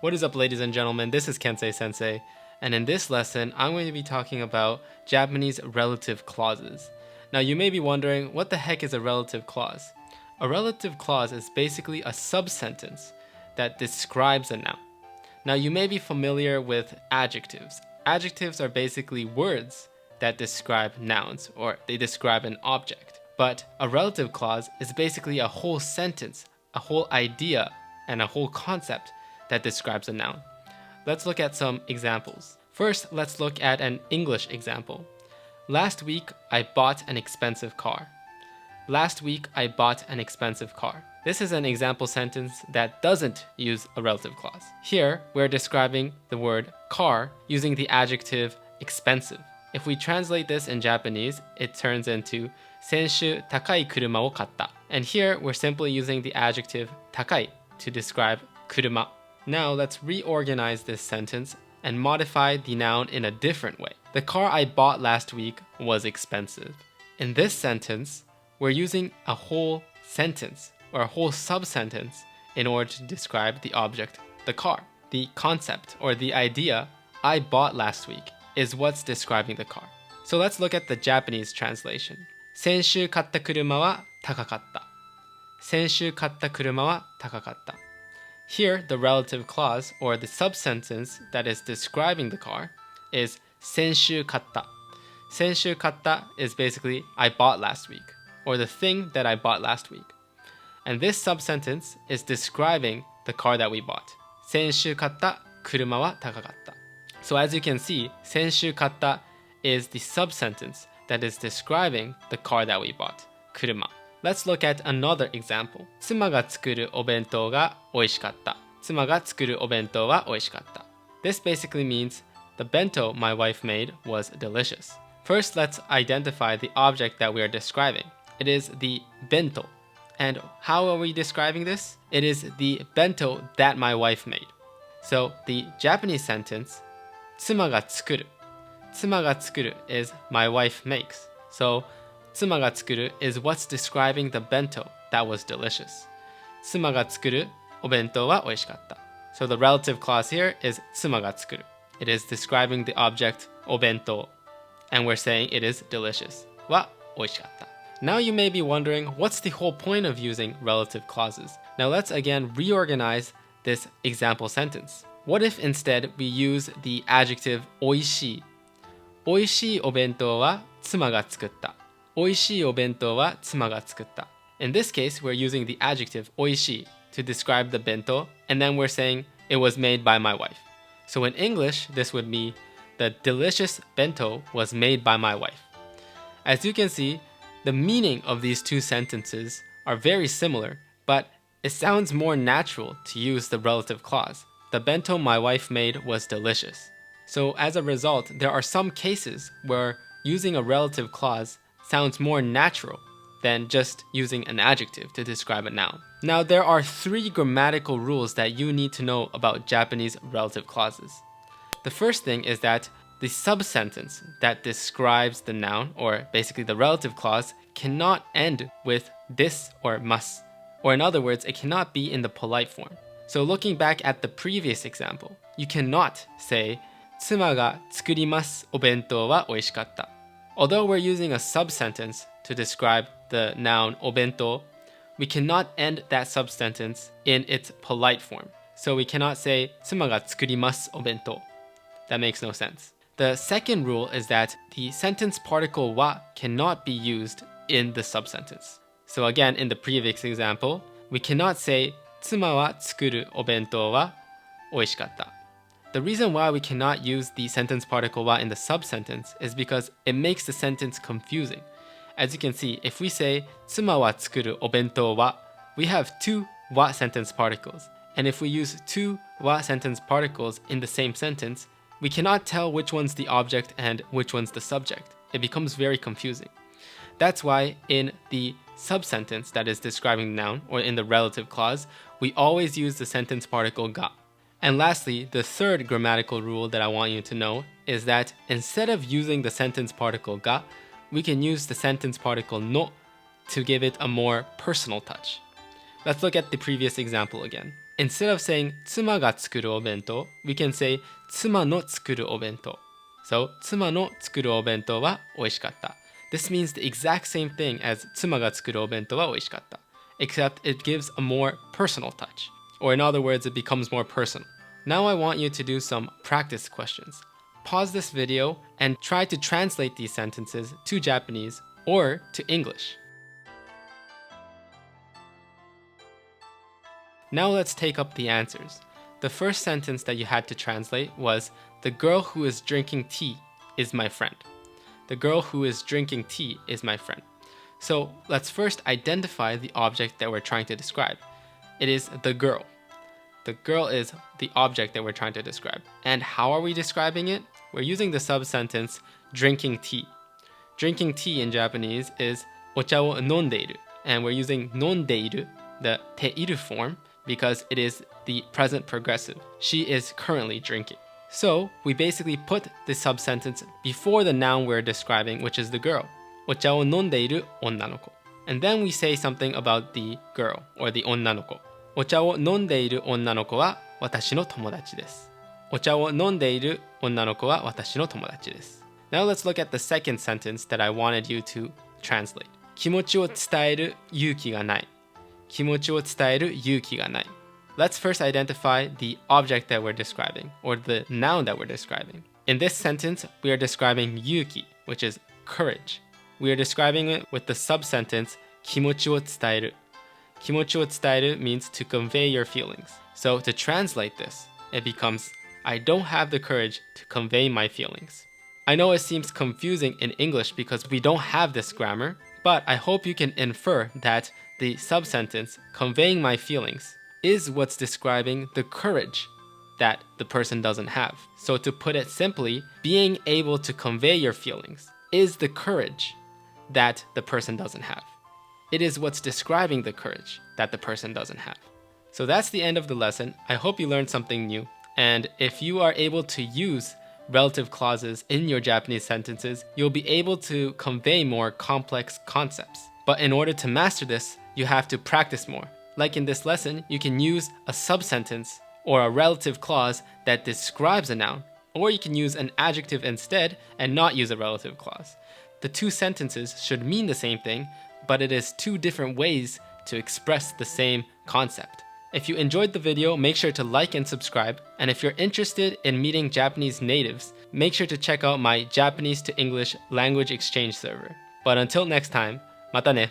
What is up, ladies and gentlemen? This is Kensei Sensei, and in this lesson, I'm going to be talking about Japanese relative clauses. Now, you may be wondering, what the heck is a relative clause? A relative clause is basically a subsentence that describes a noun. Now, you may be familiar with adjectives. Adjectives are basically words that describe nouns, or they describe an object. But a relative clause is basically a whole sentence, a whole idea, and a whole concept that describes a noun. Let's look at some examples. First, let's look at an English example. Last week, I bought an expensive car. Last week, I bought an expensive car. This is an example sentence that doesn't use a relative clause. Here, we're describing the word car using the adjective expensive. If we translate this in Japanese, it turns into 先週高い車を買った. And here, we're simply using the adjective 高い to describe 車. Now, let's reorganize this sentence and modify the noun in a different way. The car I bought last week was expensive. In this sentence, we're using a whole sentence or a whole sub-sentence in order to describe the object, the car. The concept or the idea I bought last week is what's describing the car. So let's look at the Japanese translation. 先週買った車は高かった. 先週買った車は高かった. Here, the relative clause or the sub-sentence that is describing the car is 先週買った. 先週買った is basically I bought last week, or the thing that I bought last week. And this sub-sentence is describing the car that we bought. 先週買った車は高かった. So as you can see, 先週買った is the sub-sentence that is describing the car that we bought, 車. Let's look at another example. 妻が作るお弁当が美味しかった. 妻が作るお弁当は美味しかった. This basically means the bento my wife made was delicious. First, let's identify the object that we are describing. It is the bento. And how are we describing this? It is the bento that my wife made. So the Japanese sentence, 妻が作る. 妻が作る is my wife makes. So 妻が作る is what's describing the bento that was delicious. 妻が作るお弁当は美味しかった. So the relative clause here is 妻が作る. It is describing the object お弁当. And we're saying it is delicious. は美味しかった. Now you may be wondering, what's the whole point of using relative clauses? Now let's again reorganize this example sentence. What if instead we use the adjective 美味しい? 美味しいお弁当は妻が作った. 美味しいお弁当は妻が作った. In this case, we're using the adjective 美味しい to describe the bento, and then we're saying it was made by my wife. So in English, this would be the delicious bento was made by my wife. As you can see, the meaning of these two sentences are very similar, but it sounds more natural to use the relative clause. The bento my wife made was delicious. So as a result, there are some cases where using a relative clause sounds more natural than just using an adjective to describe a noun. Now, there are 3 grammatical rules that you need to know about Japanese relative clauses. The first thing is that the subsentence that describes the noun, or basically the relative clause, cannot end with this or must. Or in other words, it cannot be in the polite form. So looking back at the previous example, you cannot say 妻が作りますお弁当は美味しかった. Although we're using a subsentence to describe the noun お弁当, we cannot end that subsentence in its polite form. So we cannot say 妻が作りますお弁当. That makes no sense. The second rule is that the sentence particle は cannot be used in the subsentence. So again, in the previous example, we cannot say 妻は作るお弁当は美味しかった. The reason why we cannot use the sentence particle wa in the subsentence is because it makes the sentence confusing. As you can see, if we say 妻は作るお弁当は, we have 2 wa sentence particles. And if we use 2 wa sentence particles in the same sentence, we cannot tell which one's the object and which one's the subject. It becomes very confusing. That's why in the subsentence that is describing the noun, or in the relative clause, we always use the sentence particle ga. And lastly, the third grammatical rule that I want you to know is that instead of using the sentence particle ga, we can use the sentence particle no to give it a more personal touch. Let's look at the previous example again. Instead of saying 妻が作るお弁当, we can say 妻の作るお弁当. So 妻の作るお弁当は美味しかった. This means the exact same thing as 妻が作るお弁当は美味しかった. Except it gives a more personal touch. Or in other words, it becomes more personal. Now I want you to do some practice questions. Pause this video and try to translate these sentences to Japanese or to English. Now let's take up the answers. The first sentence that you had to translate was, the girl who is drinking tea is my friend. The girl who is drinking tea is my friend. So let's first identify the object that we're trying to describe. It is the girl. The girl is the object that we're trying to describe. And how are we describing it? We're using the subsentence drinking tea. Drinking tea in Japanese is お茶を飲んでいる. And we're using 飲んでいる, the ている form, because it is the present progressive. She is currently drinking. So we basically put the subsentence before the noun we're describing, which is the girl. お茶を飲んでいる女の子. And then we say something about the girl, or the 女の子. お茶を飲んでいる女の子は私の友達です。お茶を飲んでいる女の子は私の友達です。Now let's look at the second sentence that I wanted you to translate. 気持ちを伝える勇気がない。気持ちを伝える勇気がない. Let's first identify the object that we're describing, or the noun that we're describing. In this sentence, we are describing yuki, which is courage. We are describing it with the subsentence 気持ちを伝える. 気持ちを伝える means to convey your feelings. So to translate this, it becomes I don't have the courage to convey my feelings. I know it seems confusing in English because we don't have this grammar, but I hope you can infer that the subsentence, conveying my feelings, is what's describing the courage that the person doesn't have. So to put it simply, being able to convey your feelings is the courage that the person doesn't have. It is what's describing the courage that the person doesn't have. So that's the end of the lesson. I hope you learned something new. And if you are able to use relative clauses in your Japanese sentences, you'll be able to convey more complex concepts. But in order to master this, you have to practice more. Like in this lesson, you can use a subsentence or a relative clause that describes a noun, or you can use an adjective instead and not use a relative clause. The two sentences should mean the same thing, but it is two different ways to express the same concept. If you enjoyed the video, make sure to like and subscribe. And if you're interested in meeting Japanese natives, make sure to check out my Japanese to English language exchange server. But until next time, mata ne!